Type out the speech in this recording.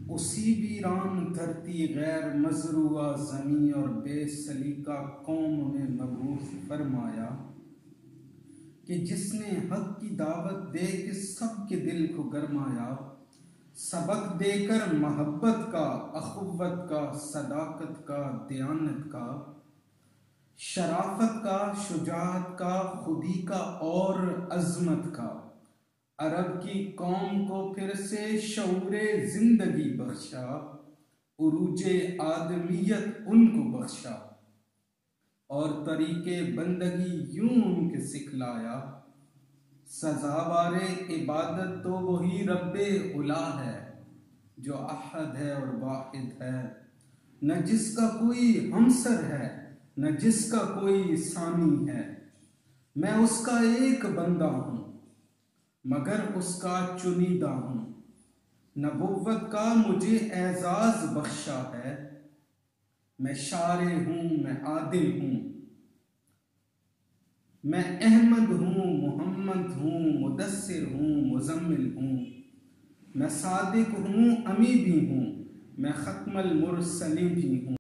اسی ویران دھرتی غیر مزروعہ زمیں اور بے سلیقہ قوم میں مبعوث فرمایا کہ جس نے حق کی دعوت دے کے سب کے دل کو گرمایا، سبق دے کر محبت کا، اخوت کا، صداقت کا، دیانت کا، شرافت کا، شجاعت کا، خودی کا اور عظمت کا، عرب کی قوم کو پھر سے شعور زندگی بخشا، عروج آدمیت ان کو بخشا، اور طریق بندگی یوں ان کے سکھلایا۔ سزاوار عبادت تو وہی رب اعلیٰ ہے جو احد ہے اور واحد ہے، نہ جس کا کوئی ہمسر ہے نہ جس کا کوئی ثانی ہے۔ میں اس کا ایک بندہ ہوں مگر اس کا چنیدہ ہوں، نبوت کا مجھے اعزاز بخشا ہے۔ میں شارع ہوں، میں عادل ہوں، میں احمد ہوں، محمد ہوں، مدثر ہوں، مزمل ہوں، میں صادق ہوں، امی بھی ہوں، میں ختم المرسلین بھی ہوں۔